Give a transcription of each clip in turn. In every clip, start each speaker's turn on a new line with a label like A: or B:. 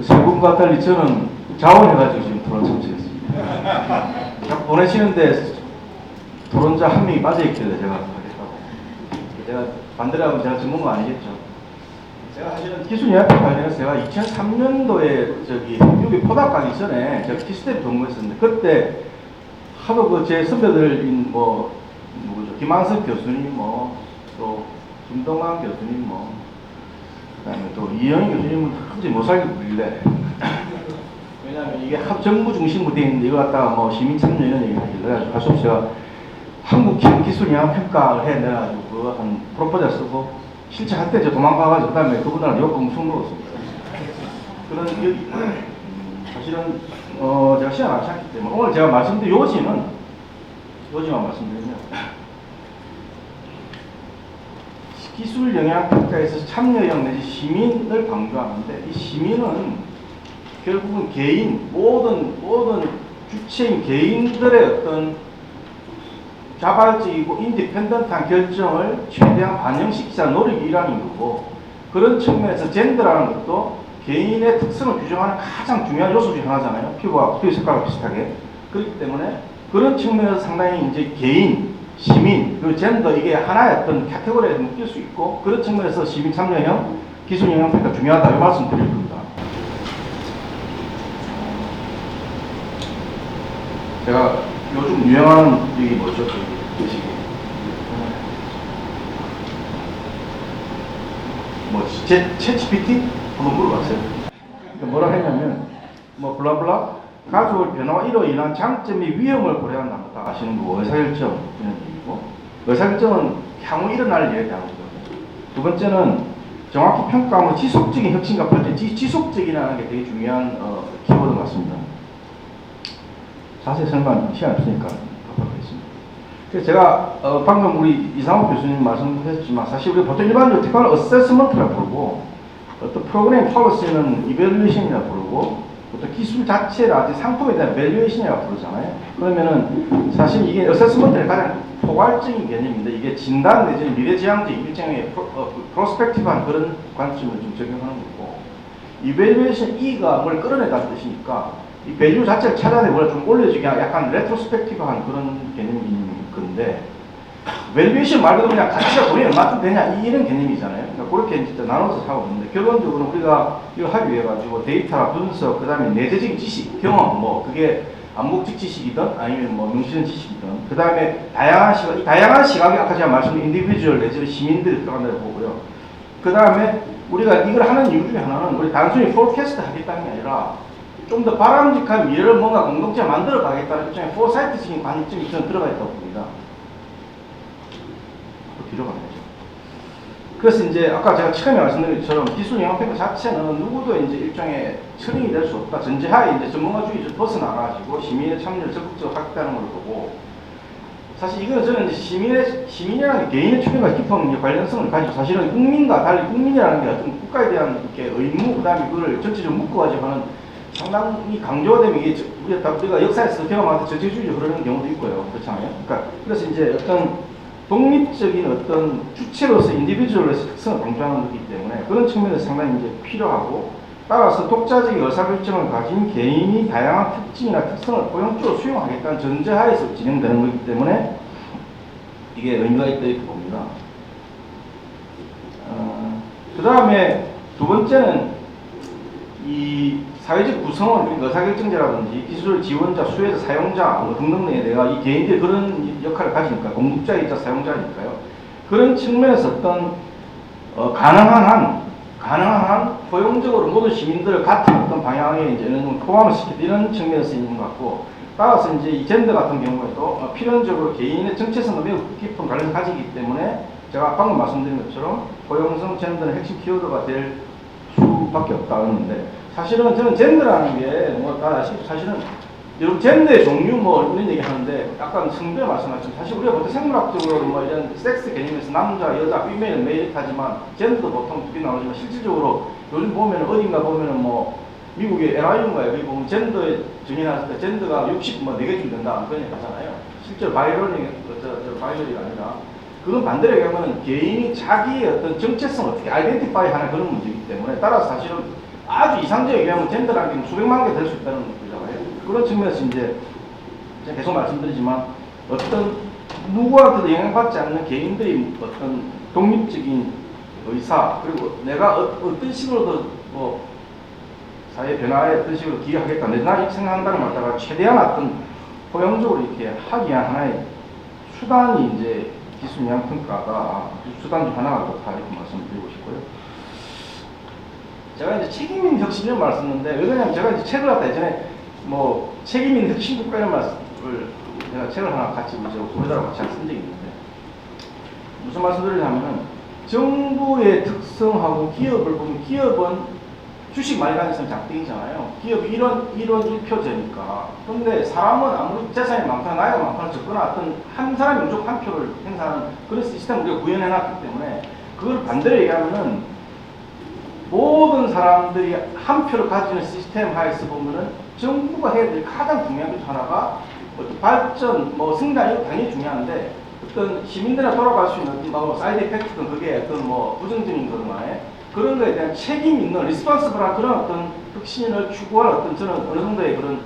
A: 세 분과 달리 저는 자원해가지고 지금 토론 참석했습니다. 자꾸 보내시는데 토론자 한 명이 빠져있길래 제가 하겠다고. 제가 반대로 하면 제가 전문가 아니겠죠. 제가 사실은 기술예약과 관련해서 제가 2003년도에 저기 여기 포닥 가기 전에 제가 기술대 근무했었는데 그때 하도 그 제 선배들인 누구죠? 김한석 교수님 또 김동환 교수님 그다음에 또 이영희 교수님은 도저히 못 살게 불릴래. 왜냐하면 이게 정부 중심 무대인데 이거 갖다가 시민 참여 이런 얘기 하길래 할 수 없이 제가 한국 기술영향평가를 해내가지고 그 한 프로포절 쓰고 실제 할 때 저 도망가가지고 그다음에 그분들한테 욕금 엄청 먹었습니다. 그런 기억이 있고요. 사실은 제가 시간 많지 않기 때문에 오늘 제가 말씀드린 요지만 말씀드리면 기술 영향 평가에서 참여형 내지 시민을 강조하는데 이 시민은 결국은 개인 모든 주체인 개인들의 어떤 자발적이고 인디펜던트한 결정을 최대한 반영시키자 노력이 일하는 거고 그런 측면에서 젠더라는 것도 개인의 특성을 규정하는 가장 중요한 요소 중에 하나잖아요. 피부 색깔과 비슷하게. 그렇기 때문에 그런 측면에서 상당히 이제 개인, 시민, 그리고 젠더 이게 하나의 어떤 카테고리에 묶일 수 있고 그런 측면에서 시민 참여형, 기술 영향 평가 중요하다 이 말씀 드릴 겁니다. 제가 요즘 유행하는 얘기 뭐죠? 챗GPT? 한번 물어봤어요. 그러니까 뭐라 했냐면 블라블라 가족의 변화와 이로 인한 장점 및 위험을 고려한다. 다 아시는 거고 의사결정 이런 얘기고 의사결정은 향후 일어날 일에 대한 거죠. 두 번째는 정확히 평가하면 지속적인 혁신과 발전, 지속적이라는 게 되게 중요한 키워드 같습니다. 자세히 설명 시간 없으니까 답하겠습니다. 그래서 제가 방금 우리 이상욱 교수님 말씀하셨지만 사실 우리 보통 일반적으로 특별 어세스먼트라고 부르고 어떤 프로그램 폴리시는 이밸류에이션이라고 부르고 어떤 기술 자체라든지 상품에 대한 밸류에이션이라고 부르잖아요. 그러면은 사실 이게 어세스먼트의 가장 포괄적인 개념인데 이게 진단 내지 미래지향적 일정의 프로스펙티브한 그런 관점을 좀 적용하는 거고 이밸류에이션 E가 뭘 끌어내다는 뜻이니까 이 밸류 자체를 찾아내 뭘 좀 올려주기 약간 레트로스펙티브한 그런 개념인 건데 밸류에이션 말 그대로 그냥 가치가 돈이 얼마큼 되냐 이런 개념이잖아요. 그러니까 그렇게 진짜 나눠서 하고 있는데 결론적으로 우리가 이걸 하기 위해 가지고 데이터 분석 그다음에 내재적인 지식 경험 그게 암묵적 지식이든 아니면 명시된 지식이든 그다음에 다양한 시각 이 다양한 시각이 아까 제가 말씀드린 인디비주얼 내지 시민들이 들어간다고 보고요. 그다음에 우리가 이걸 하는 이유 중에 하나는 우리 단순히 포캐스트 하겠다는 게 아니라 좀 더 바람직한 미래를 뭔가 공동체 만들어 가겠다는 입장에 포사이트적인 관점이 저는 들어가 있다고 봅니다. 뒤로 가야죠. 그래서 이제 아까 제가 처음에 말씀드린 것처럼 기술 영향평가 자체는 누구도 이제 일종의 철인이 될 수 없다. 전제하에 이제 전문가주의 좀 벗어나가지고 시민의 참여를 적극적으로 하겠다는 걸 보고 사실 이거는 저는 이제 시민이라는 게 개인의 추진과 깊은 관련성을 가지고 사실은 국민과 달리 국민이라는 게 어떤 국가에 대한 이렇게 의무 그다음에 그걸 전체적으로 묶어가지고 하는 상당히 강조가 되면 이게 우리가 역사에서 경험하듯 저체주의로 흐르는 경우도 있고요. 그렇잖아요. 그러니까 그래서 이제 어떤 독립적인 어떤 주체로서 인디비주얼로서 특성을 강조하는 거기 때문에 그런 측면에서 상당히 이제 필요하고 따라서 독자적인 의사결정을 가진 개인이 다양한 특징이나 특성을 포용적으로 수용하겠다는 전제하에서 진행되는 거기 때문에 이게 의미가 있다 이렇게 봅니다. 그 다음에 두 번째는 이 사회적 구성원, 그러니까 의사결정자라든지 기술 지원자, 수혜자, 사용자 등등에 내가 이 개인들이 그런 역할을 가지니까 공급자이자 사용자니까요. 그런 측면에서 어떤 가능한 한 포용적으로 모든 시민들을 같은 어떤 방향에 이제 포함을 시키는 이런 측면에서 있는 것 같고 따라서 이제 이 젠더 같은 경우에도 필연적으로 개인의 정체성과 매우 깊은 관련을 가지기 때문에 제가 방금 말씀드린 것처럼 포용성 젠더는 핵심 키워드가 될 수밖에 없다는데 사실은 저는 젠더라는 게 다 아시죠? 사실은 여러분 젠더의 종류 이런 얘기 하는데 약간 성별 말씀하셨지만 사실 우리가 보통 생물학적으로 이런 섹스 개념에서 남자, 여자, 피메일, 메일 하지만 젠더도 보통 두 개 나오지만 실질적으로 요즘 보면은 어딘가 보면은 미국의 LI인가요? 여기 보면 젠더에 정의했을 때 젠더가 4개쯤 된다 그런 얘기 하잖아요. 실제로 바이럴이 아니라 그건 반대로 얘기하면 개인이 자기의 어떤 정체성을 어떻게 아이덴티파이 하는 그런 문제이기 때문에 따라서 사실은 아주 이상적인 얘기하면 젠더라는 게 수백만 개 될 수 있다는 거잖아요. 그런 측면에서 이제 제가 계속 말씀드리지만 어떤 누구한테도 영향받지 않는 개인들이 어떤 독립적인 의사 그리고 내가 어떤 식으로도 뭐 사회 변화에 어떤 식으로 기여하겠다 내가 생각한다는 걸 갖다가 최대한 어떤 포용적으로 이렇게 하기 위한 하나의 수단이 이제 기술 영향 평가가 수단 중 하나가 그렇다 이렇게 말씀드리고 싶고요. 제가 이제 책임인 혁신을 말씀했는데 왜냐면 제가 이제 책을 갖다 예전에 뭐 책임인 혁신 국가 이런 말씀을 제가 책을 하나 같이 이제 우리나라 같이 쓴 적이 있는데 무슨 말씀드리냐면은 정부의 특성하고 기업을 보면 기업은 주식 많이 가진 사람 장땡이잖아요. 기업이 1원 1표제니까. 그런데 사람은 아무리 재산이 많거나 나이가 많거나 적거나 어떤 한 사람이 무조건 한 표를 행사하는 그런 시스템을 우리가 구현해놨기 때문에 그걸 반대로 얘기하면은 모든 사람들이 한 표를 가지는 시스템 하에서 보면은 정부가 해야 될 가장 중요한 것 하나가 어떤 발전, 뭐 성장이 당연히 중요한데 어떤 시민들이 돌아갈 수 있는 뭐 사이드 이펙트든 그게 어떤 뭐 부정적인 거든간에 그런 거에 대한 책임 있는 리스폰스블한 그런 어떤 혁신을 추구할 어떤 저는 어느 정도의 그런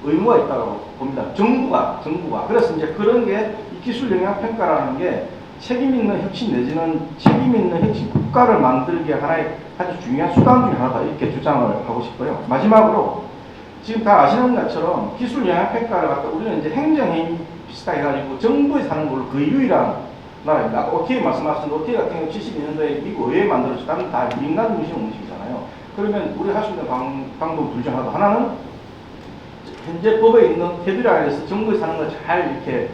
A: 의무가 있다고 봅니다. 정부가. 그래서 이제 그런 게 이 기술 영향 평가라는 게 책임 있는 혁신 내지는 책임 있는 혁신 국가를 만들기 하나의 아주 중요한 수단 중에 하나다 이렇게 주장을 하고 싶고요. 마지막으로 지금 다 아시는 것처럼 기술 영향 평가를 갖다 우리는 이제 행정행위 비슷하게 해가지고 정부에서 하는 걸로 거의 유일한 나라입니다. 아까 OTA 말씀하신 OTA 같은 경우 72년도에 미국 의회에 만들어서 다른 다 민간 음식이잖아요. 그러면 우리 할 수 있는 방법 둘 중 하나도 하나는 현재 법에 있는 테두리 안에서 정부에서 하는 걸 잘 이렇게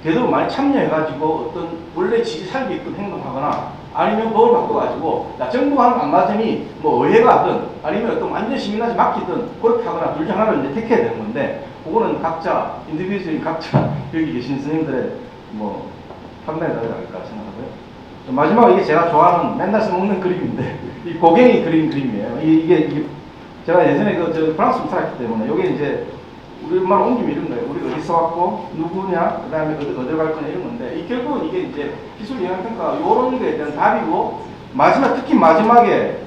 A: 제대로 많이 참여해가지고 어떤 원래 지지살기 있던 행동하거나 아니면 법을 바꿔가지고 야, 정부가 하는 거 안 맞으니 뭐 의회가 하든 아니면 어떤 완전 시민한테 맡기든 그렇게 하거나 둘 중 하나를 이제 택해야 되는 건데 그거는 각자 인디비주얼 각자 여기 계신 선생님들의 뭐 판단에 달려 할까 생각하고요. 마지막 이게 제가 좋아하는 맨날 써먹는 그림인데 이 고갱이 그린 그림이에요. 이게 제가 예전에 저 프랑스 살았기 때문에 이게 이제 우리말 옮기면 이런 거예요. 우리 어디서 왔고 누구냐, 그 다음에 어디로 갈 거냐 이런 건데 이 결국은 이게 이제 기술 영향 평가 이런 거에 대한 답이고 특히 마지막에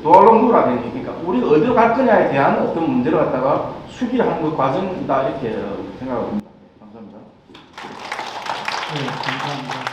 A: 도알롱누라든지 그러니까 우리가 어디로 갈 거냐에 대한 어떤 문제를 갖다가 수기하는 그 과정이다 이렇게 생각합니다. 감사합니다.
B: 네, 감사합니다.